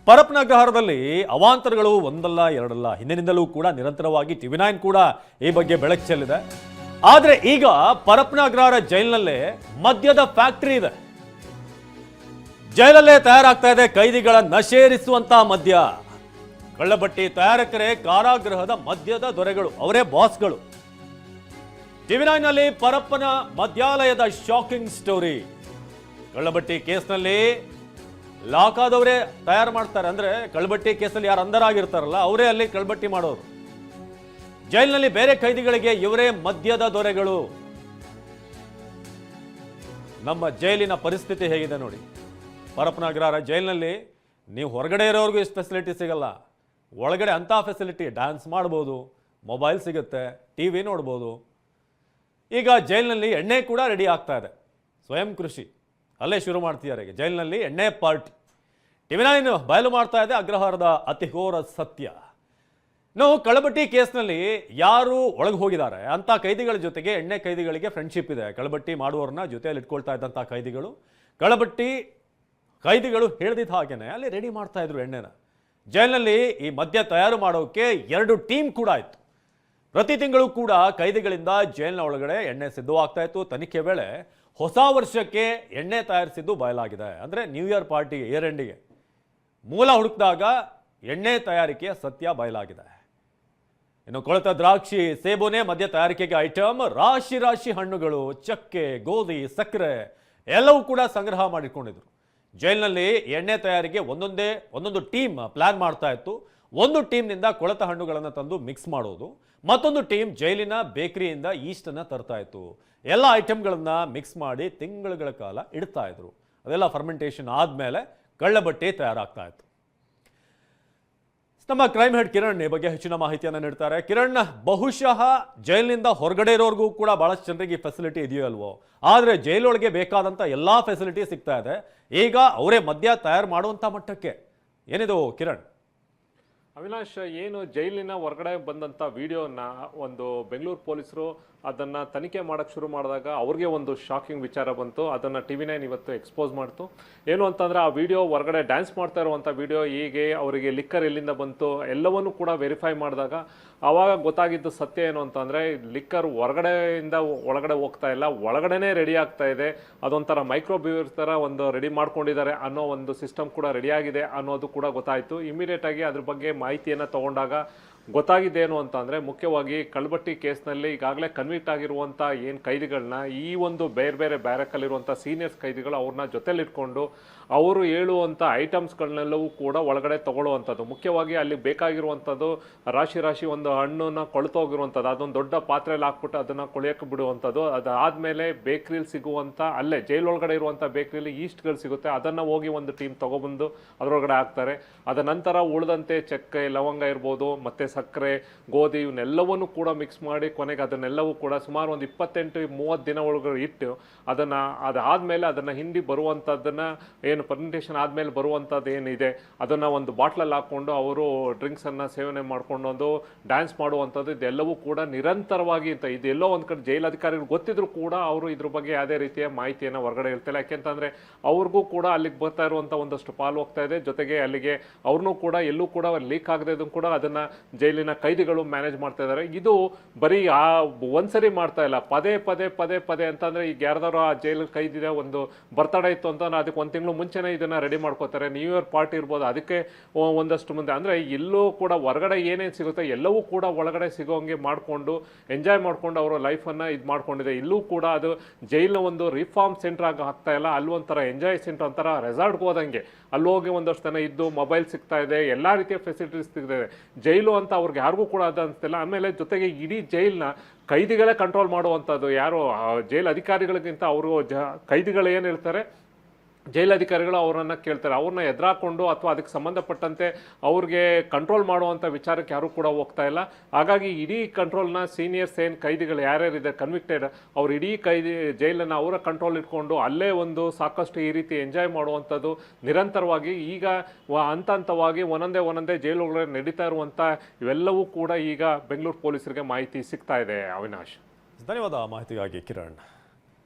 ಪರಪ್ಪನ ಅಗ್ರಹಾರದಲ್ಲಿ ಅವಾಂತರಗಳು ಒಂದಲ್ಲ ಎರಡಲ್ಲ, ಹಿಂದಿನಿಂದಲೂ ಕೂಡ ನಿರಂತರವಾಗಿ ಟಿವಿ9 ಕೂಡ ಈ ಬಗ್ಗೆ ಬೆಳಕು ಚೆಲ್ಲಿದೆ. ಆದರೆ ಈಗ ಪರಪ್ಪನ ಅಗ್ರಹಾರ ಜೈಲಿನಲ್ಲೇ ಮದ್ಯದ ಫ್ಯಾಕ್ಟರಿ ಇದೆ. ಜೈಲಲ್ಲೇ ತಯಾರಾಗ್ತಾ ಇದೆ ಕೈದಿಗಳ ನಶೇರಿಸುವಂತಹ ಮದ್ಯ. ಕಳ್ಳಬಟ್ಟಿ ತಯಾರಕರೇ ಕಾರಾಗೃಹದ ಮದ್ಯದ ದೊರೆಗಳು, ಅವರೇ ಬಾಸ್ಗಳು. ಟಿವಿ9 ನಲ್ಲಿ ಪರಪ್ಪನ ಮದ್ಯಾಲಯದ ಶಾಕಿಂಗ್ ಸ್ಟೋರಿ. ಕಳ್ಳಬಟ್ಟಿ ಕೇಸ್ನಲ್ಲಿ ಲಾಕ್ ಆದವರೇ ತಯಾರು ಮಾಡ್ತಾರೆ. ಅಂದ್ರೆ ಕಳ್ಳಬಟ್ಟಿ ಕೇಸಲ್ಲಿ ಯಾರು ಅಂಧರಾಗಿರ್ತಾರಲ್ಲ ಅವರೇ ಅಲ್ಲಿ ಕಳ್ಳಬಟ್ಟಿ ಮಾಡೋರು. ಜೈಲಿನಲ್ಲಿ ಬೇರೆ ಕೈದಿಗಳಿಗೆ ಇವರೇ ಮದ್ಯದ ದೊರೆಗಳು. ನಮ್ಮ ಜೈಲಿನ ಪರಿಸ್ಥಿತಿ ಹೇಗಿದೆ ನೋಡಿ. ಪರಪ್ಪನ ಅಗ್ರಹಾರ ಜೈಲಿನಲ್ಲಿ ನೀವು ಹೊರಗಡೆ ಇರೋರ್ಗೂ ಇಷ್ಟು ಫೆಸಿಲಿಟಿ ಸಿಗಲ್ಲ. ಒಳಗಡೆ ಅಂಥ ಫೆಸಿಲಿಟಿ, ಡ್ಯಾನ್ಸ್ ಮಾಡ್ಬೋದು, ಮೊಬೈಲ್ ಸಿಗುತ್ತೆ, ಟಿವಿ ನೋಡ್ಬೋದು. ಈಗ ಜೈಲಿನಲ್ಲಿ ಎಣ್ಣೆ ಕೂಡ ರೆಡಿ ಆಗ್ತಾ ಇದೆ. ಸ್ವಯಂ ಕೃಷಿ ಅಲ್ಲೇ ಶುರು ಮಾಡ್ತಿದ್ದಾರೆ. ಈಗ ಜೈಲಿನಲ್ಲಿ ಎಣ್ಣೆ ಪಾರ್ಟಿ. ಟಿವಿ9 ಬಯಲು ಮಾಡ್ತಾ ಇದೆ ಅಗ್ರಹಾರದ ಅತಿಘೋರ ಸತ್ಯ. ನಾವು ಕಳ್ಳಬಟ್ಟಿ ಕೇಸ್ನಲ್ಲಿ ಯಾರು ಒಳಗೆ ಹೋಗಿದ್ದಾರೆ ಅಂತ ಕೈದಿಗಳ ಜೊತೆಗೆ ಎಣ್ಣೆ ಕೈದಿಗಳಿಗೆ ಫ್ರೆಂಡ್ಶಿಪ್ ಇದೆ. ಕಳ್ಳಬಟ್ಟಿ ಮಾಡುವವ್ರನ್ನ ಜೊತೆಯಲ್ಲಿ ಇಟ್ಕೊಳ್ತಾ ಇದ್ದಂಥ ಕೈದಿಗಳು, ಕಳ್ಳಬಟ್ಟಿ ಕೈದಿಗಳು ಹೇಳ್ದಿದ್ದ ಹಾಗೇನೆ ಅಲ್ಲಿ ರೆಡಿ ಮಾಡ್ತಾ ಇದ್ರು ಎಣ್ಣೆನ. ಜೈಲಿನಲ್ಲಿ ಈ ಮದ್ಯ ತಯಾರು ಮಾಡೋಕೆ 2 ಟೀಮ್ ಕೂಡ ಇತ್ತು. ಪ್ರತಿ ತಿಂಗಳು ಕೂಡ ಕೈದಿಗಳಿಂದ ಜೈಲಿನ ಒಳಗಡೆ ಎಣ್ಣೆ ಸಿದ್ಧವಾಗ್ತಾ ಇತ್ತು. ತನಿಖೆ ವೇಳೆ ಹೊಸ ವರ್ಷಕ್ಕೆ ಎಣ್ಣೆ ತಯಾರಿಸಿದ್ದು ಬಯಲಾಗಿದೆ. ಅಂದರೆ ನ್ಯೂ ಇಯರ್ ಪಾರ್ಟಿ, ಇಯರ್ ಎಂಡಿಗೆ ಮೂಲ ಹುಡುಕಿದಾಗ ಎಣ್ಣೆ ತಯಾರಿಕೆಯ ಸತ್ಯ ಬಯಲಾಗಿದೆ. ಇನ್ನು ಕೊಳೆತ ದ್ರಾಕ್ಷಿ, ಸೇಬುನೇ ಮದ್ಯ ತಯಾರಿಕೆಗೆ ಐಟಮ್. ರಾಶಿ ರಾಶಿ ಹಣ್ಣುಗಳು, ಚಕ್ಕೆ, ಗೋಧಿ, ಸಕ್ಕರೆ ಎಲ್ಲವೂ ಕೂಡ ಸಂಗ್ರಹ ಮಾಡಿಕೊಂಡಿದ್ರು. ಜೈಲಿನಲ್ಲಿ ಎಣ್ಣೆ ತಯಾರಿಗೆ ಒಂದೊಂದು ಟೀಮ್ ಪ್ಲಾನ್ ಮಾಡ್ತಾ ಇತ್ತು. ಒಂದು ಟೀಮ್ನಿಂದ ಕೊಳೆತ ಹಣ್ಣುಗಳನ್ನು ತಂದು ಮಿಕ್ಸ್ ಮಾಡೋದು, ಮತ್ತೊಂದು ಟೀಮ್ ಜೈಲಿನ ಬೇಕರಿಯಿಂದ ಈಸ್ಟನ್ನು ತರ್ತಾ ಇತ್ತು. ಎಲ್ಲ ಐಟಮ್ಗಳನ್ನ ಮಿಕ್ಸ್ ಮಾಡಿ ತಿಂಗಳುಗಳ ಕಾಲ ಇಡ್ತಾ ಇದ್ರು. ಅದೆಲ್ಲ ಫರ್ಮೆಂಟೇಷನ್ ಆದಮೇಲೆ ಕಳ್ಳಬಟ್ಟಿ ತಯಾರಾಗ್ತಾ ಇತ್ತು. ನಮ್ಮ ಕ್ರೈಮ್ ಹೆಡ್ ಕಿರಣ್ ಈ ಬಗ್ಗೆ ಹೆಚ್ಚಿನ ಮಾಹಿತಿಯನ್ನು ನೀಡ್ತಾರೆ. ಕಿರಣ್, ಬಹುಶಃ ಜೈಲಿನಿಂದ ಹೊರಗಡೆ ಇರೋರ್ಗೂ ಕೂಡ ಬಹಳಷ್ಟು ಜನರಿಗೆ ಈ ಫೆಸಿಲಿಟಿ ಇದೆಯೋ ಅಲ್ವೋ, ಆದರೆ ಜೈಲೊಳಗೆ ಬೇಕಾದಂಥ ಎಲ್ಲ ಫೆಸಿಲಿಟಿ ಸಿಗ್ತಾ ಇದೆ. ಈಗ ಅವರೇ ಮದ್ಯ ತಯಾರು ಮಾಡುವಂಥ ಮಟ್ಟಕ್ಕೆ ಏನಿದು ಕಿರಣ್? ಅವಿನಾಶ್, ಏನು ಜೈಲಿನ ಹೊರಗಡೆ ಬಂದಂಥ ವಿಡಿಯೋನ ಒಂದು ಬೆಂಗಳೂರು ಪೊಲೀಸರು ಅದನ್ನು ತನಿಖೆ ಮಾಡೋಕ್ಕೆ ಶುರು ಮಾಡಿದಾಗ ಅವ್ರಿಗೆ ಒಂದು ಶಾಕಿಂಗ್ ವಿಚಾರ ಬಂತು. ಅದನ್ನು ಟಿವಿ9 ಇವತ್ತು ಎಕ್ಸ್ಪೋಸ್ ಮಾಡ್ತು. ಏನು ಅಂತಂದರೆ ಆ ವಿಡಿಯೋ ಹೊರಗಡೆ ಡ್ಯಾನ್ಸ್ ಮಾಡ್ತಾ ಇರುವಂಥ ವಿಡಿಯೋ, ಹೀಗೆ ಅವರಿಗೆ ಲಿಕ್ಕರ್ ಎಲ್ಲಿಂದ ಬಂತು ಎಲ್ಲವನ್ನೂ ಕೂಡ ವೆರಿಫೈ ಮಾಡಿದಾಗ ಆವಾಗ ಗೊತ್ತಾಗಿದ್ದು ಸತ್ಯ ಏನು ಅಂತಂದರೆ, ಲಿಕ್ಕರ್ ಹೊರಗಡೆಯಿಂದ ಒಳಗಡೆ ಹೋಗ್ತಾ ಇಲ್ಲ, ಒಳಗಡೆನೇ ರೆಡಿ ಆಗ್ತಾ ಇದೆ. ಅದೊಂಥರ ಮೈಕ್ರೋಬ್ಯೂರ್ ಥರ ಒಂದು ರೆಡಿ ಮಾಡ್ಕೊಂಡಿದ್ದಾರೆ ಅನ್ನೋ ಒಂದು ಸಿಸ್ಟಮ್ ಕೂಡ ರೆಡಿಯಾಗಿದೆ ಅನ್ನೋದು ಕೂಡ ಗೊತ್ತಾಯಿತು. ಇಮಿಡಿಯೇಟಾಗಿ ಅದ್ರ ಬಗ್ಗೆ ಮಾಹಿತಿಯನ್ನು ತಗೊಂಡಾಗ ಗೊತ್ತಾಗಿದ್ದೇನು ಅಂತಂದರೆ, ಮುಖ್ಯವಾಗಿ ಕಳ್ಳಬಟ್ಟಿ ಕೇಸ್ನಲ್ಲಿ ಈಗಾಗಲೇ ಕನ್ವಿಕ್ಟ್ ಆಗಿರುವಂಥ ಏನು ಕೈದಿಗಳನ್ನ ಈ ಒಂದು ಬೇರೆ ಬೇರೆ ಬ್ಯಾರಕಲ್ಲಿರುವಂಥ ಸೀನಿಯರ್ಸ್ ಕೈದಿಗಳು ಅವ್ರನ್ನ ಜೊತೆಲಿಟ್ಕೊಂಡು ಅವರು ಹೇಳುವಂಥ ಐಟಮ್ಸ್ಗಳನ್ನೆಲ್ಲವೂ ಕೂಡ ಒಳಗಡೆ ತೊಗೊಳ್ಳುವಂಥದ್ದು. ಮುಖ್ಯವಾಗಿ ಅಲ್ಲಿ ಬೇಕಾಗಿರುವಂಥದ್ದು ರಾಶಿ ರಾಶಿ ಒಂದು ಹಣ್ಣನ್ನು ಕೊಳ್ತೋಗಿರುವಂಥದ್ದು, ಅದೊಂದು ದೊಡ್ಡ ಪಾತ್ರೆಯಲ್ಲಿ ಹಾಕ್ಬಿಟ್ಟು ಅದನ್ನು ಕೊಳೆಯೋಕ್ಕೆ ಬಿಡುವಂಥದ್ದು. ಅದಾದಮೇಲೆ ಬೇಕ್ರಿಲಿ ಸಿಗುವಂಥ, ಅಲ್ಲೇ ಜೈಲೊಳಗಡೆ ಇರುವಂಥ ಬೇಕ್ರಿಲಿ ಈಸ್ಟ್ಗಳು ಸಿಗುತ್ತೆ, ಅದನ್ನು ಹೋಗಿ ಒಂದು ಟೀಮ್ ತೊಗೊಬಂದು ಅದರೊಳಗಡೆ ಹಾಕ್ತಾರೆ. ಅದ ನಂತರ ಉಳಿದಂತೆ ಚಕ್ಕೆ, ಲವಂಗ ಇರ್ಬೋದು, ಮತ್ತು ಸಕ್ಕರೆ, ಗೋಧಿ, ಇವನ್ನೆಲ್ಲವನ್ನೂ ಕೂಡ ಮಿಕ್ಸ್ ಮಾಡಿ ಕೊನೆಗೆ ಅದನ್ನೆಲ್ಲವೂ ಕೂಡ ಸುಮಾರು ಒಂದು 28-30 ದಿನ ಒಳಗಡೆ ಇಟ್ಟು ಅದಾದಮೇಲೆ ಅದನ್ನು ಹಿಂಡಿ ಬರುವಂಥದ್ದನ್ನು ಏನು ಫರ್ಮೆಂಟೇಷನ್ ಆದಮೇಲೆ ಬರುವಂಥದ್ದು ಏನಿದೆ ಅದನ್ನು ಒಂದು ಬಾಟ್ಲಲ್ಲಿ ಹಾಕ್ಕೊಂಡು ಅವರು ಡ್ರಿಂಕ್ಸನ್ನು ಸೇವನೆ ಮಾಡ್ಕೊಂಡು ಡ್ಯಾನ್ಸ್ ಮಾಡುವಂಥದ್ದು, ಇದೆಲ್ಲವೂ ಕೂಡ ನಿರಂತರವಾಗಿ ಇದೆಲ್ಲೋ ಒಂದು ಕಡೆ ಜೈಲು ಅಧಿಕಾರಿಗಳು ಗೊತ್ತಿದ್ರು ಕೂಡ ಅವರು ಇದ್ರ ಬಗ್ಗೆ ಯಾವುದೇ ರೀತಿಯ ಮಾಹಿತಿಯನ್ನು ಹೊರಗಡೆ ಹೇಳ್ತಿಲ್ಲ. ಯಾಕೆಂತಂದರೆ ಅವ್ರಿಗೂ ಕೂಡ ಅಲ್ಲಿಗೆ ಬರ್ತಾ ಇರುವಂಥ ಒಂದಷ್ಟು ಪಾಲು ಹೋಗ್ತಾ ಇದೆ. ಜೊತೆಗೆ ಅಲ್ಲಿಗೆ ಅವ್ರನ್ನೂ ಕೂಡ ಎಲ್ಲೂ ಕೂಡ ಲೀಕ್ ಆಗದೆ ಕೂಡ ಅದನ್ನು ಜೈಲಿನ ಕೈದಿಗಳು ಮ್ಯಾನೇಜ್ ಮಾಡ್ತಾ ಇದ್ದಾರೆ. ಇದು ಬರೀ ಒಂದ್ಸರಿ ಮಾಡ್ತಾ ಇಲ್ಲ, ಪದೇ ಪದೇ ಪದೇ ಪದೇ ಅಂತಂದರೆ ಈಗ ಯಾರ್ದಾರು ಆ ಜೈಲು ಕೈದಿದೆ ಒಂದು ಬರ್ತಡೇ ಇತ್ತು ಅಂತಂದ್ರೆ ಅದಕ್ಕೆ 1 ತಿಂಗಳು ಮುಂಚೆನೇ ಇದನ್ನು ರೆಡಿ ಮಾಡ್ಕೋತಾರೆ. ನ್ಯೂ ಇಯರ್ ಪಾರ್ಟಿ ಇರ್ಬೋದು, ಅದಕ್ಕೆ ಒಂದಷ್ಟು ಮುಂದೆ ಅಂದರೆ ಎಲ್ಲೂ ಕೂಡ ಹೊರಗಡೆ ಏನೇನು ಸಿಗುತ್ತೆ ಎಲ್ಲವೂ ಕೂಡ ಒಳಗಡೆ ಸಿಗೋಂಗೆ ಮಾಡಿಕೊಂಡು ಎಂಜಾಯ್ ಮಾಡಿಕೊಂಡು ಅವರ ಲೈಫನ್ನು ಇದು ಮಾಡ್ಕೊಂಡಿದೆ. ಇಲ್ಲೂ ಕೂಡ ಅದು ಜೈಲಿನ ಒಂದು ರಿಫಾರ್ಮ್ ಸೆಂಟರ್ ಆಗಿ ಆಗ್ತಾ ಇಲ್ಲ, ಅಲ್ಲಿ ಒಂಥರ ಎಂಜಾಯ್ ಸೆಂಟರ್, ಒಂಥರ ರೆಸಾರ್ಟ್ಗೆ ಹೋದಂಗೆ ಅಲ್ಲಿ ಹೋಗಿ ಒಂದಷ್ಟು ಜನ ಇದ್ದು ಮೊಬೈಲ್ ಸಿಗ್ತಾ ಇದೆ, ಎಲ್ಲ ರೀತಿಯ ಫೆಸಿಲಿಟೀಸ್ ಸಿಗ್ತಾ ಇದೆ. ಜೈಲು ಅಂತ ಅವ್ರಿಗೆ ಯಾರಿಗೂ ಕೂಡ ಅದು ಅನಿಸ್ತಿಲ್ಲ. ಆಮೇಲೆ ಜೊತೆಗೆ ಇಡೀ ಜೈಲನ್ನ ಕೈದಿಗಳೇ ಕಂಟ್ರೋಲ್ ಮಾಡುವಂಥದ್ದು, ಯಾರು ಜೈಲು ಅಧಿಕಾರಿಗಳಿಗಿಂತ ಅವರು ಕೈದಿಗಳು ಏನು ಹೇಳ್ತಾರೆ ಜೈಲು ಅಧಿಕಾರಿಗಳು ಅವರನ್ನು ಕೇಳ್ತಾರೆ, ಅವ್ರನ್ನ ಎದುರಾಕೊಂಡು ಅಥವಾ ಅದಕ್ಕೆ ಸಂಬಂಧಪಟ್ಟಂತೆ ಅವ್ರಿಗೆ ಕಂಟ್ರೋಲ್ ಮಾಡುವಂಥ ವಿಚಾರಕ್ಕೆ ಯಾರೂ ಕೂಡ ಹೋಗ್ತಾ ಇಲ್ಲ. ಹಾಗಾಗಿ ಇಡೀ ಕಂಟ್ರೋಲ್ನ ಸೀನಿಯರ್ಸ್ ಏನು ಕೈದಿಗಳು ಯಾರ್ಯಾರಿದೆ ಕನ್ವಿಕ್ಟೆಡ್ ಅವ್ರು ಇಡೀ ಜೈಲನ್ನು ಅವರ ಕಂಟ್ರೋಲ್ ಇಟ್ಕೊಂಡು ಅಲ್ಲೇ ಒಂದು ಸಾಕಷ್ಟು ಈ ರೀತಿ ಎಂಜಾಯ್ ಮಾಡುವಂಥದ್ದು ನಿರಂತರವಾಗಿ ಈಗ ಹಂತ ಹಂತವಾಗಿ ಒಂದೊಂದೇ ಜೈಲುಗಳಲ್ಲಿ ನಡೀತಾ ಇರುವಂಥ ಇವೆಲ್ಲವೂ ಕೂಡ ಈಗ ಬೆಂಗಳೂರು ಪೊಲೀಸರಿಗೆ ಮಾಹಿತಿ ಸಿಗ್ತಾ ಇದೆ. ಅವಿನಾಶ್, ಧನ್ಯವಾದ ಮಾಹಿತಿಗಾಗಿ ಕಿರಣ್.